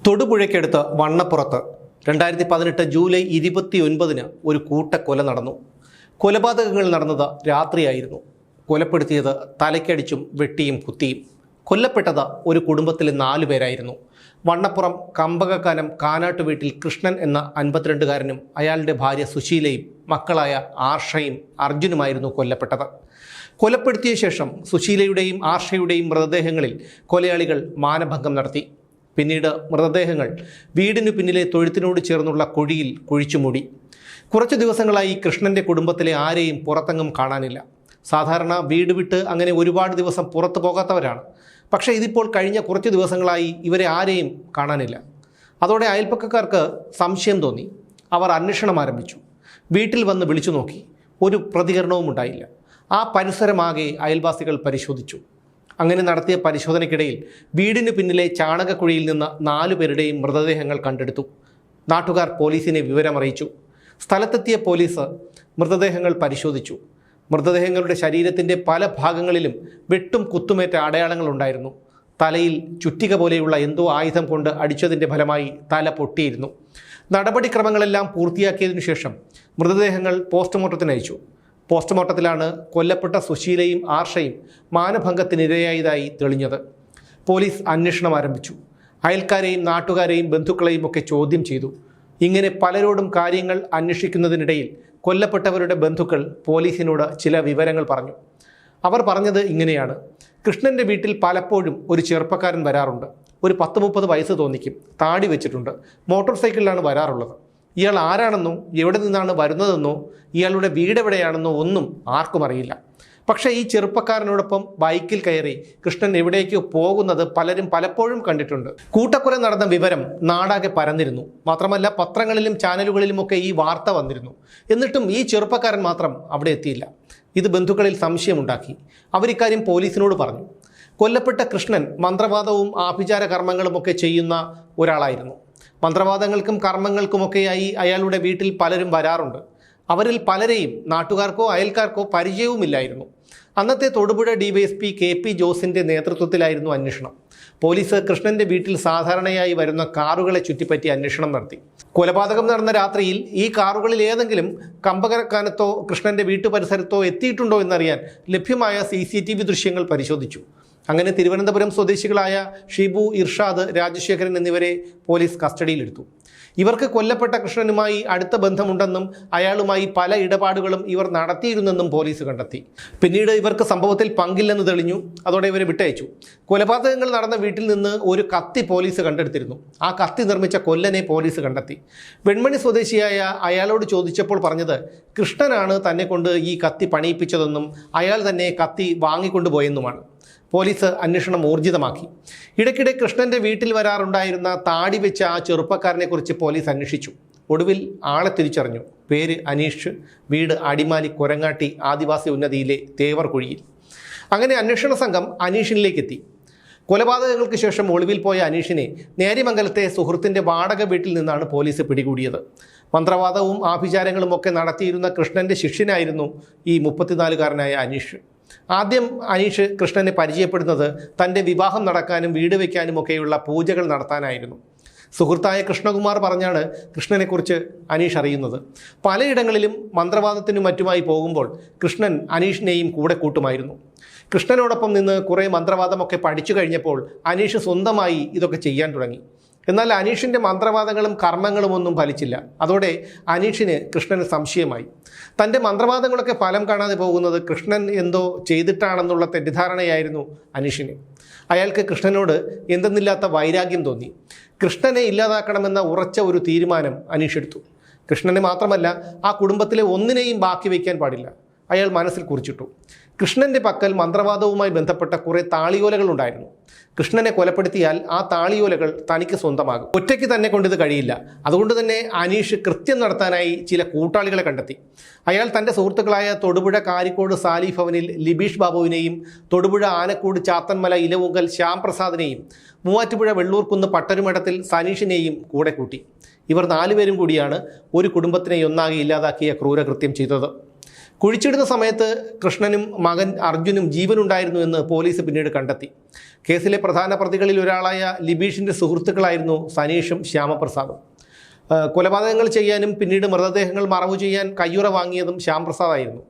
തൊടുപുഴയ്ക്കടുത്ത് വണ്ണപ്പുറത്ത് 2018 July 29-ന് ഒരു കൂട്ടക്കൊല നടന്നു. കൊലപാതകങ്ങൾ നടന്നത് രാത്രിയായിരുന്നു. കൊലപ്പെടുത്തിയത് തലയ്ക്കടിച്ചും വെട്ടിയും കുത്തിയും. കൊല്ലപ്പെട്ടത് ഒരു കുടുംബത്തിലെ 4 പേരായിരുന്നു. വണ്ണപ്പുറം കമ്പകക്കാനം കാനാട്ട് വീട്ടിൽ കൃഷ്ണൻ എന്ന 52-കാരനും അയാളുടെ ഭാര്യ സുശീലയും മക്കളായ ആർഷയും അർജുനുമായിരുന്നു കൊല്ലപ്പെട്ടത്. കൊലപ്പെടുത്തിയ ശേഷം സുശീലയുടെയും ആർഷയുടെയും മൃതദേഹങ്ങളിൽ കൊലയാളികൾ മാനഭംഗം നടത്തി. പിന്നീട് മൃതദേഹങ്ങൾ വീടിനു പിന്നിലെ തൊഴുത്തിനോട് ചേർന്നുള്ള കുഴിയിൽ കുഴിച്ചുമൂടി. കുറച്ചു ദിവസങ്ങളായി കൃഷ്ണൻ്റെ കുടുംബത്തിലെ ആരെയും പുറത്തെങ്ങും കാണാനില്ല. സാധാരണ വീട് വിട്ട് അങ്ങനെ ഒരുപാട് ദിവസം പുറത്തു പോകാത്തവരാണ്. പക്ഷേ ഇതിപ്പോൾ കഴിഞ്ഞ കുറച്ച് ദിവസങ്ങളായി ഇവരെ ആരെയും കാണാനില്ല. അതോടെ അയൽപ്പക്കക്കാർക്ക് സംശയം തോന്നി. അവർ അന്വേഷണം ആരംഭിച്ചു. വീട്ടിൽ വന്ന് വിളിച്ചു നോക്കി. ഒരു പ്രതികരണവും ഉണ്ടായില്ല. ആ പരിസരമാകെ അയൽവാസികൾ പരിശോധിച്ചു. അങ്ങനെ നടത്തിയ പരിശോധനയ്ക്കിടയിൽ വീടിന് പിന്നിലെ ചാണകക്കുഴിയിൽ നിന്ന് 4 പേരുടെയും മൃതദേഹങ്ങൾ കണ്ടെടുത്തു. നാട്ടുകാർ പോലീസിനെ വിവരമറിയിച്ചു. സ്ഥലത്തെത്തിയ പോലീസ് മൃതദേഹങ്ങൾ പരിശോധിച്ചു. മൃതദേഹങ്ങളുടെ ശരീരത്തിൻ്റെ പല ഭാഗങ്ങളിലും വെട്ടും കുത്തുമേറ്റ അടയാളങ്ങളുണ്ടായിരുന്നു. തലയിൽ ചുറ്റിക പോലെയുള്ള എന്തോ ആയുധം കൊണ്ട് അടിച്ചതിൻ്റെ ഫലമായി തല പൊട്ടിയിരുന്നു. നടപടിക്രമങ്ങളെല്ലാം പൂർത്തിയാക്കിയതിനു ശേഷം മൃതദേഹങ്ങൾ പോസ്റ്റ്മോർട്ടത്തിനയച്ചു. പോസ്റ്റ്മോർട്ടത്തിലാണ് കൊല്ലപ്പെട്ട സുശീലയും ആർഷയും മാനഭംഗത്തിനിരയായതായി തെളിഞ്ഞത്. പോലീസ് അന്വേഷണം ആരംഭിച്ചു. അയൽക്കാരെയും നാട്ടുകാരെയും ബന്ധുക്കളെയും ഒക്കെ ചോദ്യം ചെയ്തു. ഇങ്ങനെ പലരോടും കാര്യങ്ങൾ അന്വേഷിക്കുന്നതിനിടയിൽ കൊല്ലപ്പെട്ടവരുടെ ബന്ധുക്കൾ പോലീസിനോട് ചില വിവരങ്ങൾ പറഞ്ഞു. അവർ പറഞ്ഞത് ഇങ്ങനെയാണ്: കൃഷ്ണൻ്റെ വീട്ടിൽ പലപ്പോഴും ഒരു ചെറുപ്പക്കാരൻ വരാറുണ്ട്. ഒരു 10-30 വയസ്സ് തോന്നിക്കും. താടി വെച്ചിട്ടുണ്ട്. മോട്ടോർ സൈക്കിളിലാണ് വരാറുള്ളത്. ഇയാൾ ആരാണെന്നോ എവിടെ നിന്നാണ് വരുന്നതെന്നോ ഇയാളുടെ വീടെവിടെയാണെന്നോ ഒന്നും ആർക്കും അറിയില്ല. പക്ഷേ ഈ ചെറുപ്പക്കാരനോടൊപ്പം ബൈക്കിൽ കയറി കൃഷ്ണൻ എവിടേക്കോ പോകുന്നത് പലരും പലപ്പോഴും കണ്ടിട്ടുണ്ട്. കൂട്ടക്കൊല നടന്ന വിവരം നാടാകെ പരന്നിരുന്നു. മാത്രമല്ല പത്രങ്ങളിലും ചാനലുകളിലുമൊക്കെ ഈ വാർത്ത വന്നിരുന്നു. എന്നിട്ടും ഈ ചെറുപ്പക്കാരൻ മാത്രം അവിടെ എത്തിയില്ല. ഇത് ബന്ധുക്കളിൽ സംശയമുണ്ടാക്കി. അവരിക്കാര്യം പോലീസിനോട് പറഞ്ഞു. കൊല്ലപ്പെട്ട കൃഷ്ണൻ മന്ത്രവാദവും ആഭിചാര കർമ്മങ്ങളുമൊക്കെ ചെയ്യുന്ന ഒരാളായിരുന്നു. മന്ത്രവാദങ്ങൾക്കും കർമ്മങ്ങൾക്കുമൊക്കെയായി അയാളുടെ വീട്ടിൽ പലരും വരാറുണ്ട്. അവരിൽ പലരെയും നാട്ടുകാർക്കോ അയൽക്കാർക്കോ പരിചയവുമില്ലായിരുന്നു. അന്നത്തെ തൊടുപുഴ ഡിവൈഎസ്പി KP ജോസിൻ്റെ നേതൃത്വത്തിലായിരുന്നു അന്വേഷണം. പോലീസ് കൃഷ്ണൻ്റെ വീട്ടിൽ സാധാരണയായി വരുന്ന കാറുകളെ ചുറ്റിപ്പറ്റി അന്വേഷണം നടത്തി. കൊലപാതകം നടന്ന രാത്രിയിൽ ഈ കാറുകളിൽ ഏതെങ്കിലും കമ്പകക്കാനത്തോ കൃഷ്ണൻ്റെ വീട്ടുപരിസരത്തോ എത്തിയിട്ടുണ്ടോ എന്നറിയാൻ ലഭ്യമായ CCTV ദൃശ്യങ്ങൾ പരിശോധിച്ചു. അങ്ങനെ തിരുവനന്തപുരം സ്വദേശികളായ ഷിബു, ഇർഷാദ്, രാജശേഖരൻ എന്നിവരെ പോലീസ് കസ്റ്റഡിയിലെടുത്തു. ഇവർക്ക് കൊല്ലപ്പെട്ട കൃഷ്ണനുമായി അടുത്ത ബന്ധമുണ്ടെന്നും അയാളുമായി പല ഇടപാടുകളും ഇവർ നടത്തിയിരുന്നെന്നും പോലീസ് കണ്ടെത്തി. പിന്നീട് ഇവർക്ക് സംഭവത്തിൽ പങ്കില്ലെന്ന് തെളിഞ്ഞു. അതോടെ ഇവരെ വിട്ടയച്ചു. കൊലപാതകങ്ങൾ നടന്ന വീട്ടിൽ നിന്ന് ഒരു കത്തി പോലീസ് കണ്ടെടുത്തിരുന്നു. ആ കത്തി നിർമ്മിച്ച കൊല്ലനെ പോലീസ് കണ്ടെത്തി. വെൺമണി സ്വദേശിയായ അയാളോട് ചോദിച്ചപ്പോൾ പറഞ്ഞത് കൃഷ്ണനാണ് തന്നെ കൊണ്ട് ഈ കത്തി പണിയിപ്പിച്ചതെന്നും അയാൾ തന്നെ കത്തി വാങ്ങിക്കൊണ്ടുപോയെന്നുമാണ്. പോലീസ് അന്വേഷണം ഊർജിതമാക്കി. ഇടയ്ക്കിടെ കൃഷ്ണൻ്റെ വീട്ടിൽ വരാറുണ്ടായിരുന്ന താടി വെച്ച ആ ചെറുപ്പക്കാരനെക്കുറിച്ച് പോലീസ് അന്വേഷിച്ചു. ഒടുവിൽ ആളെ തിരിച്ചറിഞ്ഞു. പേര് അനീഷ്. വീട് അടിമാലി കൊരങ്ങാട്ടി ആദിവാസി ഉന്നതിയിലെ തേവർകുഴിയിൽ. അങ്ങനെ അന്വേഷണ സംഘം അനീഷിനിലേക്കെത്തി. കൊലപാതകങ്ങൾക്ക് ശേഷം ഒളിവിൽ പോയ അനീഷിനെ നേര്യമംഗലത്തെ സുഹൃത്തിൻ്റെ വാടക വീട്ടിൽ നിന്നാണ് പോലീസ് പിടികൂടിയത്. മന്ത്രവാദവും ആഭിചാരങ്ങളും ഒക്കെ നടത്തിയിരുന്ന കൃഷ്ണൻ്റെ ശിഷ്യനായിരുന്നു ഈ 34-കാരനായ അനീഷ്. ആദ്യം അനീഷ് കൃഷ്ണനെ പരിചയപ്പെടുന്നത് തൻ്റെ വിവാഹം നടക്കാനും വീട് വയ്ക്കാനും ഒക്കെയുള്ള പൂജകൾ നടത്താനായിരുന്നു. സുഹൃത്തായ കൃഷ്ണകുമാർ പറഞ്ഞാണ് കൃഷ്ണനെക്കുറിച്ച് അനീഷ് അറിയുന്നത്. പലയിടങ്ങളിലും മന്ത്രവാദത്തിനും മറ്റുമായി പോകുമ്പോൾ കൃഷ്ണൻ അനീഷിനെയും കൂടെ കൂട്ടുമായിരുന്നു. കൃഷ്ണനോടൊപ്പം നിന്ന് കുറേ മന്ത്രവാദമൊക്കെ പഠിച്ചു കഴിഞ്ഞപ്പോൾ അനീഷ് സ്വന്തമായി ഇതൊക്കെ ചെയ്യാൻ തുടങ്ങി. എന്നാൽ അനീഷിൻ്റെ മന്ത്രവാദങ്ങളും കർമ്മങ്ങളും ഒന്നും ഫലിച്ചില്ല. അതോടെ അനീഷിന് കൃഷ്ണന് സംശയമായി. തൻ്റെ മന്ത്രവാദങ്ങളൊക്കെ ഫലം കാണാതെ പോകുന്നത് കൃഷ്ണൻ എന്തോ ചെയ്തിട്ടാണെന്നുള്ള തെറ്റിദ്ധാരണയായിരുന്നു അനീഷിന്. അയാൾക്ക് കൃഷ്ണനോട് എന്തെന്നില്ലാത്ത വൈരാഗ്യം തോന്നി. കൃഷ്ണനെ ഇല്ലാതാക്കണമെന്ന ഉറച്ച ഒരു തീരുമാനം അനീഷ് എടുത്തു. കൃഷ്ണനെ മാത്രമല്ല, ആ കുടുംബത്തിലെ ഒന്നിനെയും ബാക്കി വയ്ക്കാൻ പാടില്ല. അയാൾ മനസ്സിൽ കുറിച്ചിട്ടു. കൃഷ്ണൻ്റെ പക്കൽ മന്ത്രവാദവുമായി ബന്ധപ്പെട്ട കുറേ താളിയോലകൾ ഉണ്ടായിരുന്നു. കൃഷ്ണനെ കൊലപ്പെടുത്തിയാൽ ആ താളിയോലകൾ തനിക്ക് സ്വന്തമാകും. ഒറ്റയ്ക്ക് തന്നെ കൊണ്ടിത് കഴിയില്ല. അതുകൊണ്ട് തന്നെ അനീഷ് കൃത്യം നടത്താനായി ചില കൂട്ടാളികളെ കണ്ടെത്തി. അയാൾ തൻ്റെ സുഹൃത്തുക്കളായ തൊടുപുഴ കാരിക്കോട് സാലി ഭവനിൽ ലിബീഷ് ബാബുവിനെയും തൊടുപുഴ ആനക്കൂട് ചാത്തന്മല ഇലവുങ്കൽ ശ്യാംപ്രസാദിനെയും മൂവാറ്റുപുഴ വെള്ളൂർക്കുന്ന് പട്ടരുമഠത്തിൽ സനീഷിനെയും കൂടെ കൂട്ടി. ഇവർ 4 പേരും കൂടിയാണ് ഒരു കുടുംബത്തിനെ ഒന്നാകെ ഇല്ലാതാക്കിയ ക്രൂരകൃത്യം ചെയ്തത്. കുഴിച്ചിടുന്ന സമയത്ത് കൃഷ്ണനും മകൻ അർജുനും ജീവനുണ്ടായിരുന്നു എന്ന് പോലീസ് പിന്നീട് കണ്ടെത്തി. കേസിലെ പ്രധാന പ്രതികളിൽ ഒരാളായ ലിബീഷിൻ്റെ സുഹൃത്തുക്കളായിരുന്നു സനീഷും ശ്യാമപ്രസാദും. കൊലപാതകങ്ങൾ ചെയ്യാനും പിന്നീട് മൃതദേഹങ്ങൾ മറവു ചെയ്യാൻ കയ്യുറ വാങ്ങിയതും ശ്യാംപ്രസാദായിരുന്നു.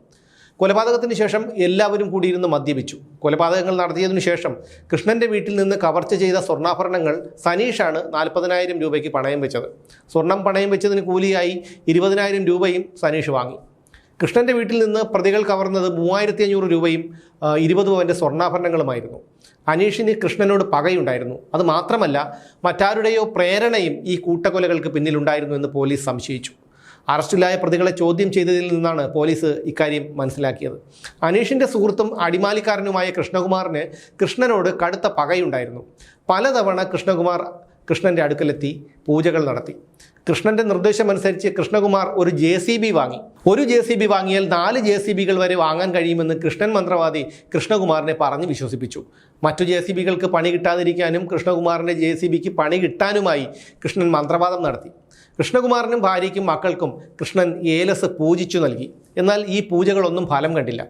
കൊലപാതകത്തിന് ശേഷം എല്ലാവരും കൂടിയിരുന്ന് മദ്യപിച്ചു. കൊലപാതകങ്ങൾ നടത്തിയതിനു ശേഷം കൃഷ്ണൻ്റെ വീട്ടിൽ നിന്ന് കവർച്ച ചെയ്ത സ്വർണ്ണാഭരണങ്ങൾ സനീഷാണ് 40,000 രൂപയ്ക്ക് പണയം വെച്ചത്. സ്വർണം പണയം വെച്ചതിന് കൂലിയായി 20,000 രൂപയും സനീഷ് വാങ്ങി. കൃഷ്ണൻ്റെ വീട്ടിൽ നിന്ന് പ്രതികൾ കവർന്നത് 3,500 രൂപയും 20 പവൻ്റെ സ്വർണ്ണാഭരണങ്ങളുമായിരുന്നു. അനീഷിന് കൃഷ്ണനോട് പകയുണ്ടായിരുന്നു. അത് മാത്രമല്ല, മറ്റാരുടെയോ പ്രേരണയും ഈ കൂട്ടക്കൊലകൾക്ക് പിന്നിലുണ്ടായിരുന്നു എന്ന് പോലീസ് സംശയിച്ചു. അറസ്റ്റിലായ പ്രതികളെ ചോദ്യം ചെയ്തതിൽ നിന്നാണ് പോലീസ് ഇക്കാര്യം മനസ്സിലാക്കിയത്. അനീഷിൻ്റെ സുഹൃത്തും അടിമാലിക്കാരനുമായ കൃഷ്ണകുമാറിന് കൃഷ്ണനോട് കടുത്ത പകയുണ്ടായിരുന്നു. പലതവണ കൃഷ്ണകുമാർ കൃഷ്ണൻ്റെ അടുക്കലെത്തി പൂജകൾ നടത്തി. കൃഷ്ണൻ്റെ നിർദ്ദേശമനുസരിച്ച് കൃഷ്ണകുമാർ ഒരു JCB വാങ്ങി. ഒരു JCB വാങ്ങിയാൽ 4 JCBകൾ വരെ വാങ്ങാൻ കഴിയുമെന്ന് കൃഷ്ണൻ മന്ത്രവാദി കൃഷ്ണകുമാറിനെ പറഞ്ഞ് വിശ്വസിപ്പിച്ചു. മറ്റു JCBകൾക്ക് പണി കിട്ടാതിരിക്കാനും കൃഷ്ണകുമാറിൻ്റെ JCBക്ക് പണി കിട്ടാനുമായി കൃഷ്ണൻ മന്ത്രവാദം നടത്തി. കൃഷ്ണകുമാറിനും ഭാര്യയ്ക്കും മക്കൾക്കും കൃഷ്ണൻ ഏലസ് പൂജിച്ചു നൽകി. എന്നാൽ ഈ പൂജകളൊന്നും ഫലം കണ്ടില്ല.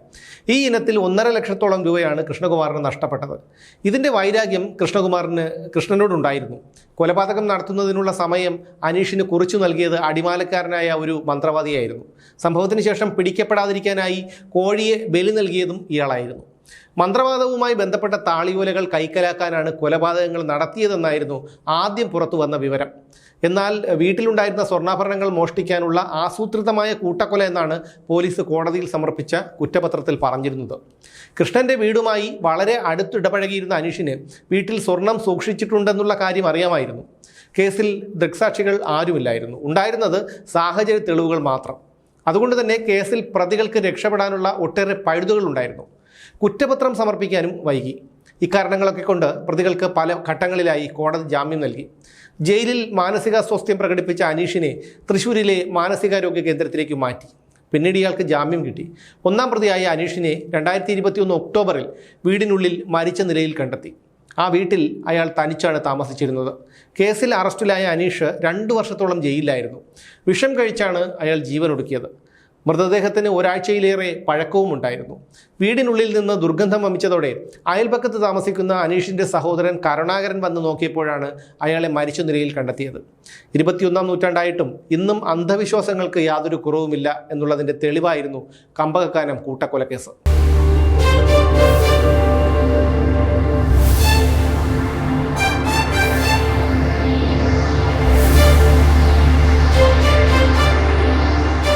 ഈ ഇനത്തിൽ 1.5 ലക്ഷത്തോളം രൂപയാണ് കൃഷ്ണകുമാറിന് നഷ്ടപ്പെട്ടത്. ഇതിൻ്റെ വൈരാഗ്യം കൃഷ്ണനോടുണ്ടായിരുന്നു. കൊലപാതകം നടത്തുന്നതിനുള്ള സമയം അനീഷിന് കുറിച്ചു നൽകിയത് അടിമാലക്കാരനായ ഒരു മന്ത്രവാദിയായിരുന്നു. സംഭവത്തിന് ശേഷം പിടിക്കപ്പെടാതിരിക്കാനായി കോഴിയെ ബലി നൽകിയതും ഇയാളായിരുന്നു. മന്ത്രവാദവുമായി ബന്ധപ്പെട്ട താളിയോലകൾ കൈക്കലാക്കാനാണ് കൊലപാതകങ്ങൾ നടത്തിയതെന്നായിരുന്നു ആദ്യം പുറത്തു വന്ന വിവരം. എന്നാൽ വീട്ടിലുണ്ടായിരുന്ന സ്വർണ്ണാഭരണങ്ങൾ മോഷ്ടിക്കാനുള്ള ആസൂത്രിതമായ കൂട്ടക്കൊല എന്നാണ് പോലീസ് കോടതിയിൽ സമർപ്പിച്ച കുറ്റപത്രത്തിൽ പറഞ്ഞിരുന്നത്. കൃഷ്ണൻ്റെ വീടുമായി വളരെ അടുത്തിടപഴകിയിരുന്ന അനീഷിന് വീട്ടിൽ സ്വർണം സൂക്ഷിച്ചിട്ടുണ്ടെന്നുള്ള കാര്യം അറിയാമായിരുന്നു. കേസിൽ ദൃക്സാക്ഷികൾ ആരുമില്ലായിരുന്നു. ഉണ്ടായിരുന്നത് സാഹചര്യ തെളിവുകൾ മാത്രം. അതുകൊണ്ട് തന്നെ കേസിൽ പ്രതികൾക്ക് രക്ഷപ്പെടാനുള്ള ഒട്ടേറെ പഴുതുകളുണ്ടായിരുന്നു. കുറ്റപത്രം സമർപ്പിക്കാനും വൈകി. ഇക്കാരണങ്ങളൊക്കെ കൊണ്ട് പ്രതികൾക്ക് പല ഘട്ടങ്ങളിലായി കോടതി ജാമ്യം നൽകി. ജയിലിൽ മാനസികാസ്വാസ്ഥ്യം പ്രകടിപ്പിച്ച അനീഷിനെ തൃശ്ശൂരിലെ മാനസികാരോഗ്യ കേന്ദ്രത്തിലേക്ക് മാറ്റി. പിന്നീട് ഇയാൾക്ക് ജാമ്യം കിട്ടി. ഒന്നാം പ്രതിയായ അനീഷിനെ 2021 ഒക്ടോബറിൽ വീടിനുള്ളിൽ മരിച്ച നിലയിൽ കണ്ടെത്തി. ആ വീട്ടിൽ അയാൾ തനിച്ചാണ് താമസിച്ചിരുന്നത്. കേസിൽ അറസ്റ്റിലായ അനീഷ് 2 വർഷത്തോളം ജയിലിലായിരുന്നു. വിഷം കഴിച്ചാണ് അയാൾ ജീവനൊടുക്കിയത്. മൃതദേഹത്തിന് ഒരാഴ്ചയിലേറെ പഴക്കവും ഉണ്ടായിരുന്നു. വീടിനുള്ളിൽ നിന്ന് ദുർഗന്ധം വമിച്ചതോടെ അയൽപക്കത്ത് താമസിക്കുന്ന അനീഷിൻ്റെ സഹോദരൻ കരുണാകരൻ വന്ന് നോക്കിയപ്പോഴാണ് അയാളെ മരിച്ച നിലയിൽ കണ്ടെത്തിയത്. 21-ാം നൂറ്റാണ്ടായിട്ടും ഇന്നും അന്ധവിശ്വാസങ്ങൾക്ക് യാതൊരു കുറവുമില്ല എന്നുള്ളതിൻ്റെ തെളിവായിരുന്നു കമ്പകക്കാനം കൂട്ടക്കൊലക്കേസ്.